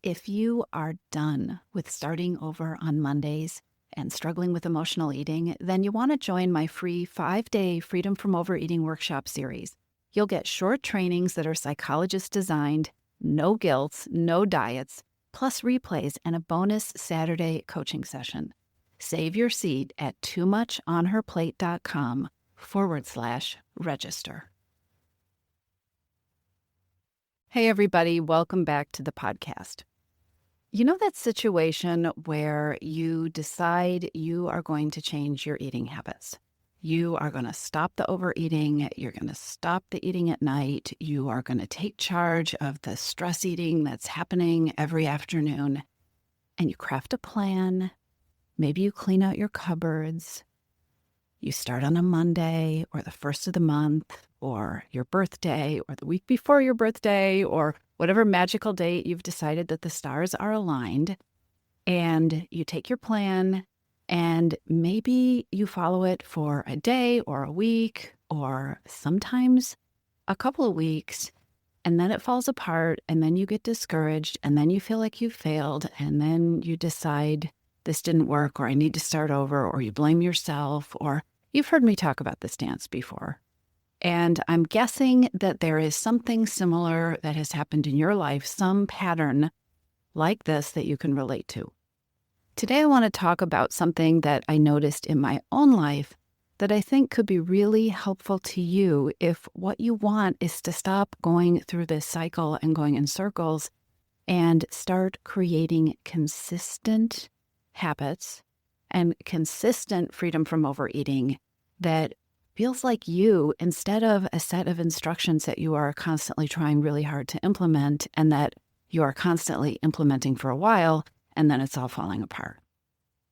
If you are done with starting over on Mondays and struggling with emotional eating, then you want to join my free 5-day Freedom from Overeating workshop series. You'll get short trainings that are psychologist designed, no guilt, no diets, plus replays and a bonus Saturday coaching session. Save your seat at toomuchonherplate.com/register. Hey, everybody, welcome back to the podcast. You know that situation where you decide you are going to change your eating habits? You are going to stop the overeating. You're going to stop the eating at night. You are going to take charge of the stress eating that's happening every afternoon. And you craft a plan. Maybe you clean out your cupboards. You start on a Monday or the first of the month or your birthday or the week before your birthday or whatever magical date you've decided that the stars are aligned, and you take your plan and maybe you follow it for a day or a week or sometimes a couple of weeks, and then it falls apart, and then you get discouraged, and then you feel like you failed, and then you decide this didn't work, or I need to start over, or you blame yourself, or you've heard me talk about this dance before. And I'm guessing that there is something similar that has happened in your life, some pattern like this that you can relate to. Today, I want to talk about something that I noticed in my own life that I think could be really helpful to you if what you want is to stop going through this cycle and going in circles and start creating consistent habits and consistent freedom from overeating that feels like you, instead of a set of instructions that you are constantly trying really hard to implement and that you are constantly implementing for a while, and then it's all falling apart.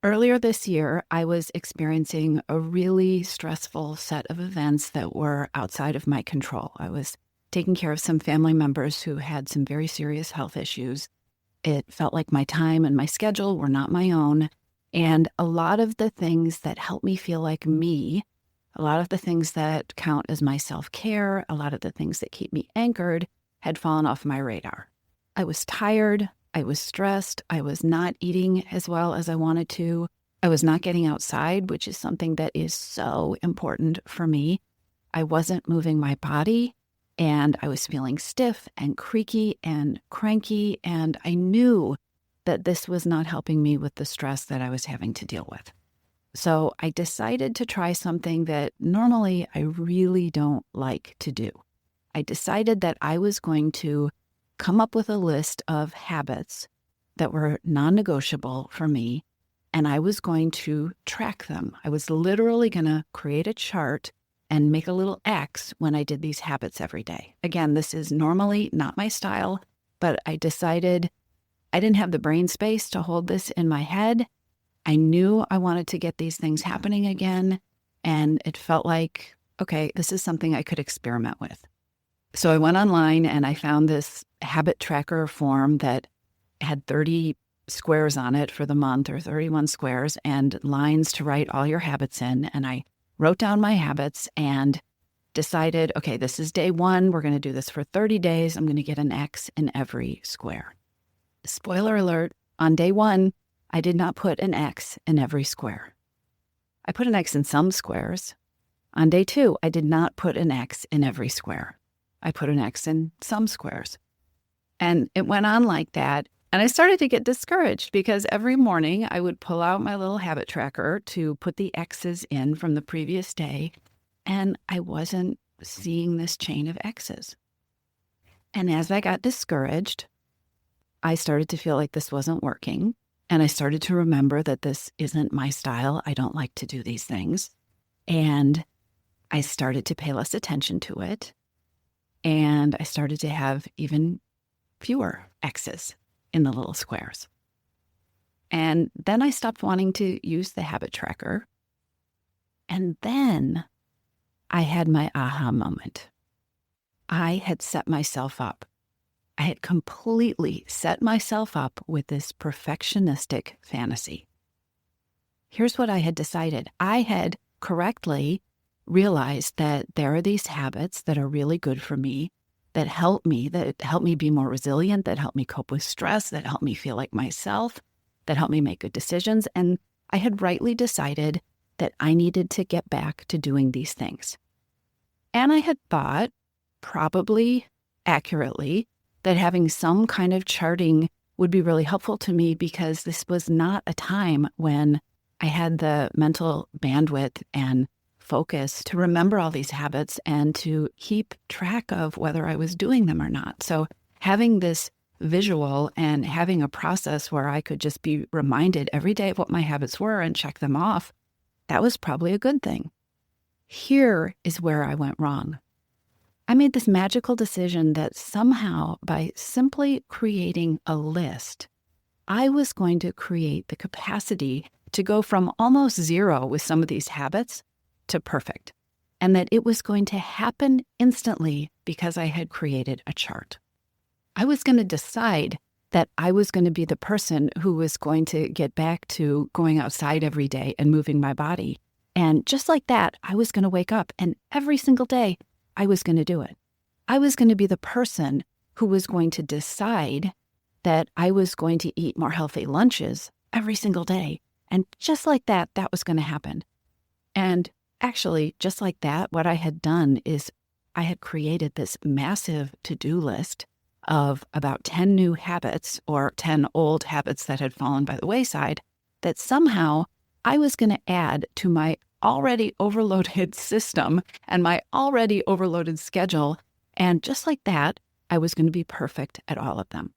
Earlier this year, I was experiencing a really stressful set of events that were outside of my control. I was taking care of some family members who had some very serious health issues. It felt like my time and my schedule were not my own. And a lot of the things that help me feel like me, a lot of the things that count as my self-care, a lot of the things that keep me anchored had fallen off my radar. I was tired. I was stressed. I was not eating as well as I wanted to. I was not getting outside, which is something that is so important for me. I wasn't moving my body, and I was feeling stiff and creaky and cranky, and I knew that this was not helping me with the stress that I was having to deal with. So I decided to try something that normally I really don't like to do. I decided that I was going to come up with a list of habits that were non-negotiable for me, and I was going to track them. I was literally going to create a chart and make a little X when I did these habits every day. Again, this is normally not my style, but I decided I didn't have the brain space to hold this in my head. I knew I wanted to get these things happening again, and it felt like, okay, this is something I could experiment with. So I went online and I found this habit tracker form that had 30 squares on it for the month, or 31 squares, and lines to write all your habits in. And I wrote down my habits and decided, okay, this is day 1. We're going to do this for 30 days. I'm going to get an X in every square. Spoiler alert, on day 1, I did not put an X in every square. I put an X in some squares. On day 2, I did not put an X in every square. I put an X in some squares. And it went on like that. And I started to get discouraged because every morning I would pull out my little habit tracker to put the X's in from the previous day. And I wasn't seeing this chain of X's. And as I got discouraged, I started to feel like this wasn't working. And I started to remember that this isn't my style. I don't like to do these things. And I started to pay less attention to it. And I started to have even fewer X's in the little squares. And then I stopped wanting to use the habit tracker. And then I had my aha moment. I had set myself up. I had completely set myself up with this perfectionistic fantasy. Here's what I had decided. I had correctly realized that there are these habits that are really good for me, that helped me be more resilient, that helped me cope with stress, that helped me feel like myself, that helped me make good decisions. And I had rightly decided that I needed to get back to doing these things. And I had thought, probably accurately, that having some kind of charting would be really helpful to me because this was not a time when I had the mental bandwidth and focus to remember all these habits and to keep track of whether I was doing them or not. So having this visual and having a process where I could just be reminded every day of what my habits were and check them off, that was probably a good thing. Here is where I went wrong. I made this magical decision that somehow by simply creating a list, I was going to create the capacity to go from almost zero with some of these habits to perfect, and that it was going to happen instantly because I had created a chart. I was going to decide that I was going to be the person who was going to get back to going outside every day and moving my body. And just like that, I was going to wake up and every single day, I was going to do it. I was going to be the person who was going to decide that I was going to eat more healthy lunches every single day. And just like that, that was going to happen. And actually, just like that, what I had done is I had created this massive to-do list of about 10 new habits or 10 old habits that had fallen by the wayside that somehow I was going to add to my already overloaded system and my already overloaded schedule. And just like that, I was going to be perfect at all of them.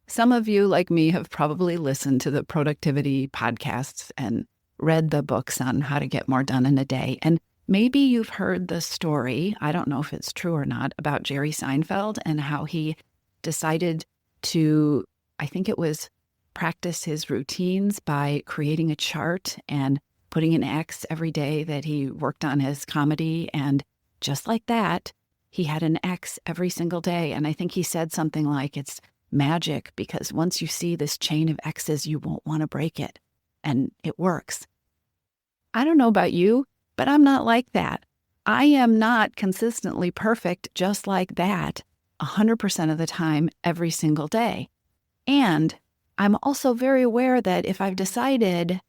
Some of you, like me, have probably listened to the productivity podcasts and read the books on how to get more done in a day. And maybe you've heard the story, I don't know if it's true or not, about Jerry Seinfeld and how he decided to, I think it was, practice his routines by creating a chart and putting an X every day that he worked on his comedy. And just like that, he had an X every single day. And I think he said something like, it's magic because once you see this chain of X's, you won't want to break it. And it works. I don't know about you, but I'm not like that. I am not consistently perfect just like that 100% of the time, every single day. And I'm also very aware that if I've decided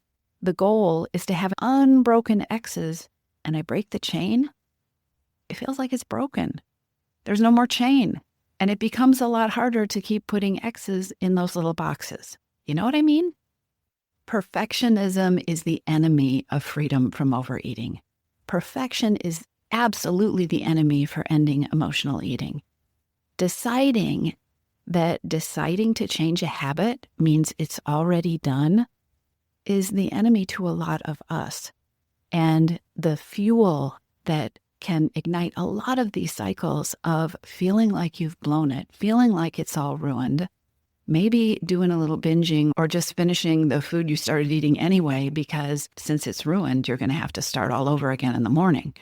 the goal is to have unbroken X's and I break the chain, it feels like it's broken. There's no more chain. And it becomes a lot harder to keep putting X's in those little boxes. You know what I mean? Perfectionism is the enemy of freedom from overeating. Perfection is absolutely the enemy for ending emotional eating. Deciding to change a habit means it's already done is the enemy to a lot of us. And the fuel that can ignite a lot of these cycles of feeling like you've blown it, feeling like it's all ruined, maybe doing a little binging or just finishing the food you started eating anyway, because since it's ruined, you're going to have to start all over again in the morning.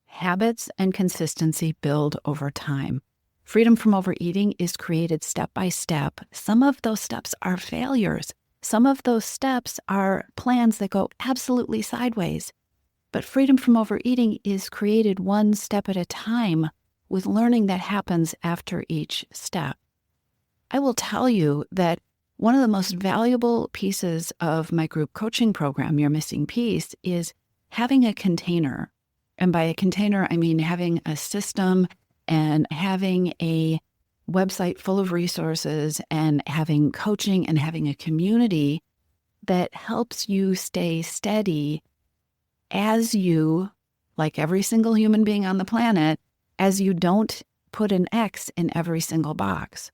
Habits and consistency build over time. Freedom from overeating is created step by step. Some of those steps are failures. Some of those steps are plans that go absolutely sideways. But freedom from overeating is created one step at a time with learning that happens after each step. I will tell you that one of the most valuable pieces of my group coaching program, Your Missing Piece, is having a container. And by a container, I mean having a system and having a website full of resources and having coaching and having a community that helps you stay steady as you, like every single human being on the planet, as you don't put an X in every single box.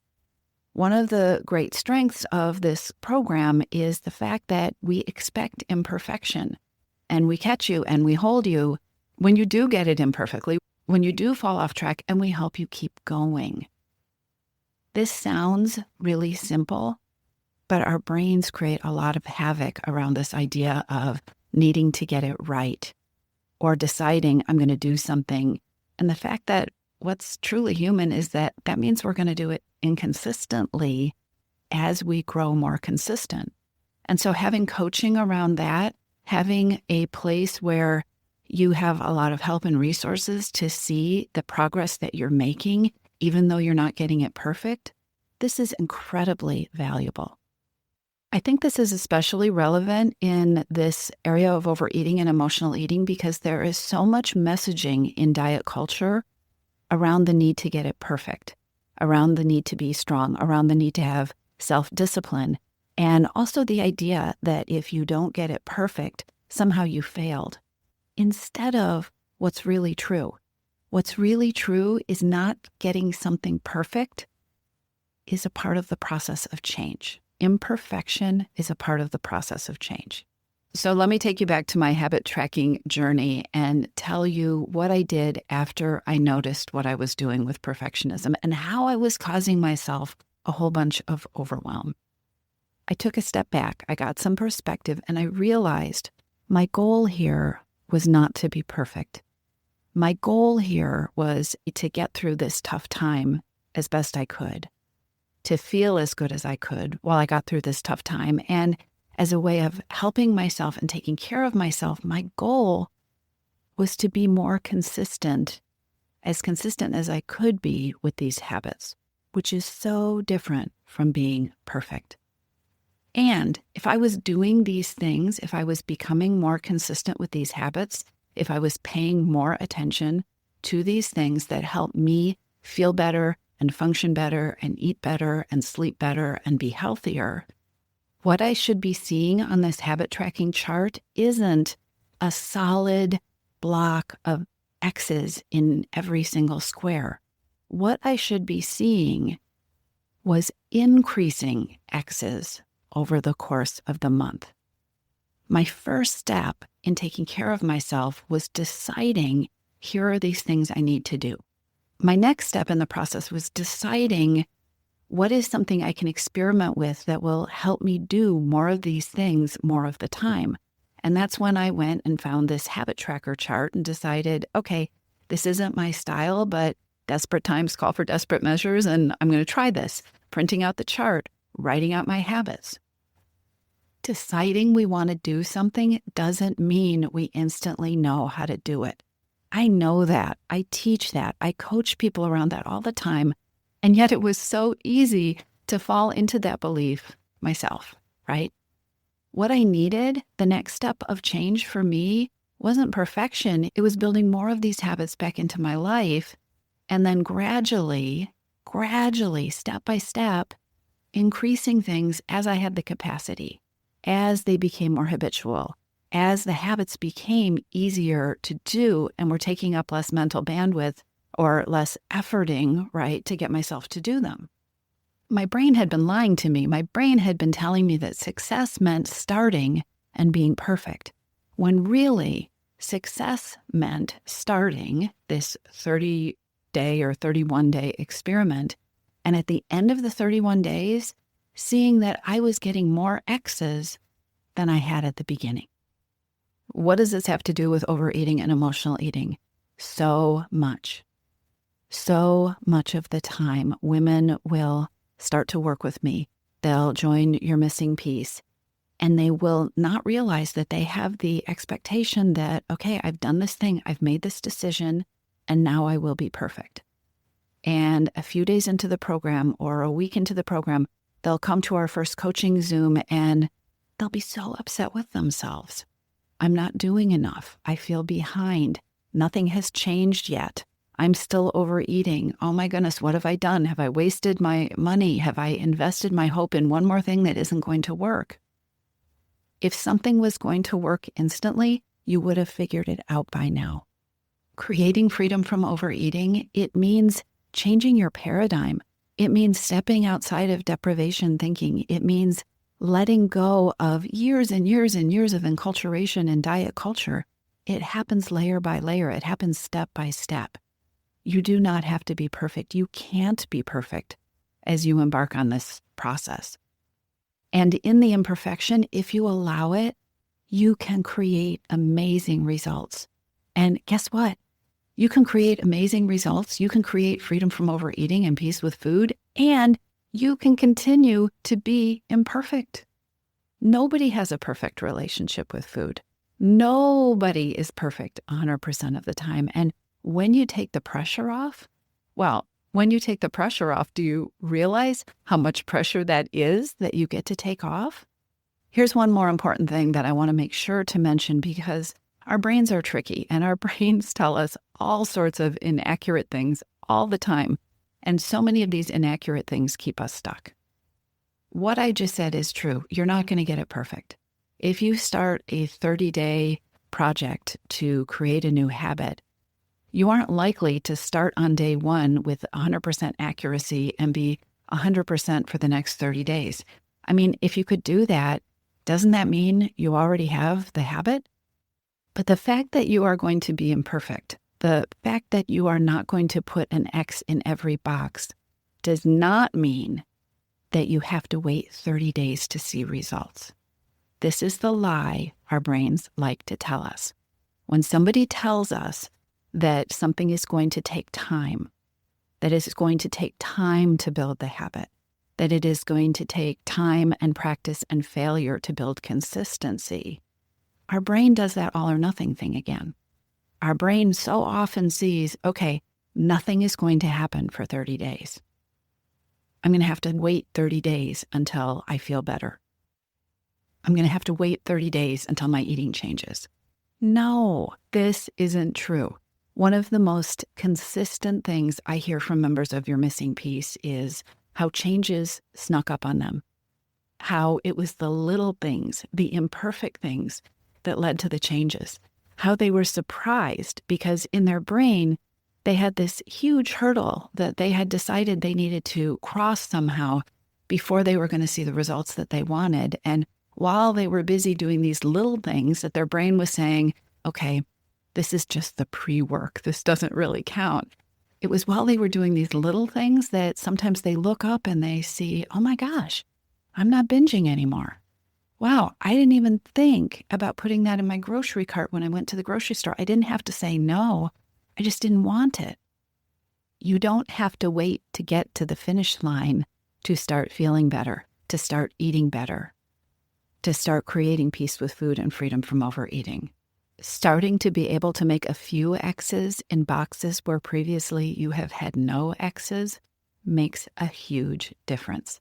One of the great strengths of this program is the fact that we expect imperfection, and we catch you and we hold you when you do get it imperfectly, when you do fall off track, and we help you keep going. This sounds really simple, but our brains create a lot of havoc around this idea of needing to get it right or deciding I'm going to do something. And the fact that what's truly human is that means we're going to do it inconsistently as we grow more consistent. And so having coaching around that, having a place where you have a lot of help and resources to see the progress that you're making, even though you're not getting it perfect, this is incredibly valuable. I think this is especially relevant in this area of overeating and emotional eating because there is so much messaging in diet culture around the need to get it perfect, around the need to be strong, around the need to have self-discipline, and also the idea that if you don't get it perfect, somehow you failed, instead of what's really true. What's really true is not getting something perfect is a part of the process of change. Imperfection is a part of the process of change. So let me take you back to my habit tracking journey and tell you what I did after I noticed what I was doing with perfectionism and how I was causing myself a whole bunch of overwhelm. I took a step back, I got some perspective, and I realized my goal here was not to be perfect. My goal here was to get through this tough time as best I could, to feel as good as I could while I got through this tough time. And as a way of helping myself and taking care of myself, my goal was to be more consistent as I could be with these habits, which is so different from being perfect. And if I was doing these things, if I was becoming more consistent with these habits, if I was paying more attention to these things that help me feel better and function better and eat better and sleep better and be healthier, what I should be seeing on this habit tracking chart isn't a solid block of X's in every single square. What I should be seeing was increasing X's over the course of the month. My first step in taking care of myself was deciding, here are these things I need to do. My next step in the process was deciding what is something I can experiment with that will help me do more of these things more of the time. And that's when I went and found this habit tracker chart and decided, okay, this isn't my style, but desperate times call for desperate measures, and I'm going to try this. Printing out the chart, writing out my habits. Deciding we want to do something doesn't mean we instantly know how to do it. I know that. I teach that. I coach people around that all the time. And yet it was so easy to fall into that belief myself, right? What I needed, the next step of change for me, wasn't perfection. It was building more of these habits back into my life. And then gradually, step by step, increasing things as I had the capacity, as they became more habitual, as the habits became easier to do and were taking up less mental bandwidth or less efforting, right, to get myself to do them. My brain had been lying to me. My brain had been telling me that success meant starting and being perfect, when really success meant starting this 30-day or 31-day experiment. And at the end of the 31 days, seeing that I was getting more X's than I had at the beginning. What does this have to do with overeating and emotional eating? So much. So much of the time, women will start to work with me. They'll join Your Missing Piece, and they will not realize that they have the expectation that, okay, I've done this thing, I've made this decision, and now I will be perfect. And a few days into the program or a week into the program, they'll come to our first coaching Zoom and they'll be so upset with themselves. I'm not doing enough. I feel behind. Nothing has changed yet. I'm still overeating. Oh my goodness, what have I done? Have I wasted my money? Have I invested my hope in one more thing that isn't going to work? If something was going to work instantly, you would have figured it out by now. Creating freedom from overeating, it means changing your paradigm. It means stepping outside of deprivation thinking. It means letting go of years and years and years of enculturation in diet culture. It happens layer by layer. It happens step by step. You do not have to be perfect. You can't be perfect as you embark on this process. And in the imperfection, if you allow it, you can create amazing results. And guess what? You can create amazing results. You can create freedom from overeating and peace with food, and you can continue to be imperfect. Nobody has a perfect relationship with food. Nobody is perfect 100% of the time. And when you take the pressure off, well, when you take the pressure off, do you realize how much pressure that is that you get to take off? Here's one more important thing that I want to make sure to mention because our brains are tricky and our brains tell us all sorts of inaccurate things all the time. And so many of these inaccurate things keep us stuck. What I just said is true. You're not going to get it perfect. If you start a 30-day project to create a new habit, you aren't likely to start on day one with 100% accuracy and be 100% for the next 30 days. I mean, if you could do that, doesn't that mean you already have the habit? But the fact that you are going to be imperfect, the fact that you are not going to put an X in every box, does not mean that you have to wait 30 days to see results. This is the lie our brains like to tell us. When somebody tells us that something is going to take time, that it is going to take time to build the habit, that it is going to take time and practice and failure to build consistency, our brain does that all or nothing thing again. Our brain so often sees, okay, nothing is going to happen for 30 days. I'm going to have to wait 30 days until I feel better. I'm going to have to wait 30 days until my eating changes. No, this isn't true. One of the most consistent things I hear from members of Your Missing Piece is how changes snuck up on them, how it was the little things, the imperfect things that led to the changes, how they were surprised because in their brain, they had this huge hurdle that they had decided they needed to cross somehow before they were going to see the results that they wanted. And while they were busy doing these little things that their brain was saying, okay, this is just the pre-work. This doesn't really count. It was while they were doing these little things that sometimes they look up and they see, oh my gosh, I'm not binging anymore. Wow, I didn't even think about putting that in my grocery cart when I went to the grocery store. I didn't have to say no. I just didn't want it. You don't have to wait to get to the finish line to start feeling better, to start eating better, to start creating peace with food and freedom from overeating. Starting to be able to make a few X's in boxes where previously you have had no X's makes a huge difference.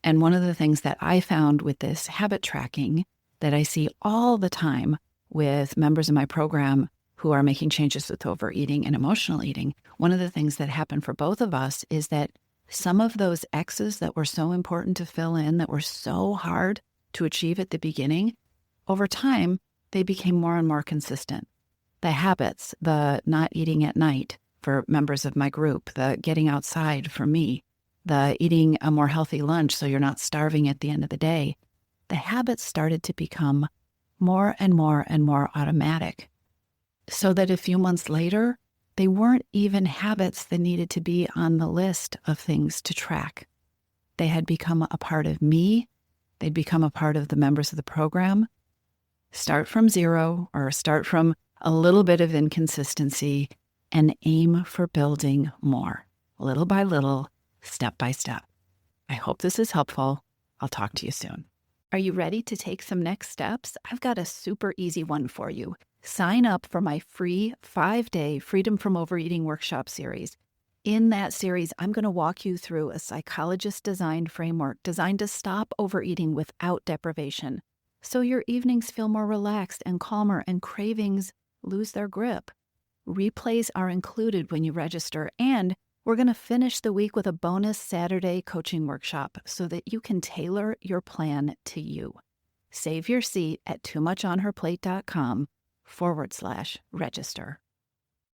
And one of the things that I found with this habit tracking that I see all the time with members of my program who are making changes with overeating and emotional eating, one of the things that happened for both of us is that some of those X's that were so important to fill in, that were so hard to achieve at the beginning, over time, they became more and more consistent. The habits, the not eating at night for members of my group, the getting outside for me, the eating a more healthy lunch so you're not starving at the end of the day, the habits started to become more and more and more automatic. So that a few months later, they weren't even habits that needed to be on the list of things to track. They had become a part of me. They'd become a part of the members of the program. Start from zero or start from a little bit of inconsistency and aim for building more, little by little, step by step. I hope this is helpful. I'll talk to you soon. Are you ready to take some next steps? I've got a super easy one for you. Sign up for my free 5-day Freedom from Overeating workshop series. In that series, I'm going to walk you through a psychologist-designed framework designed to stop overeating without deprivation, so your evenings feel more relaxed and calmer and cravings lose their grip. Replays are included when you register, and we're going to finish the week with a bonus Saturday coaching workshop so that you can tailor your plan to you. Save your seat at toomuchonherplate.com/register.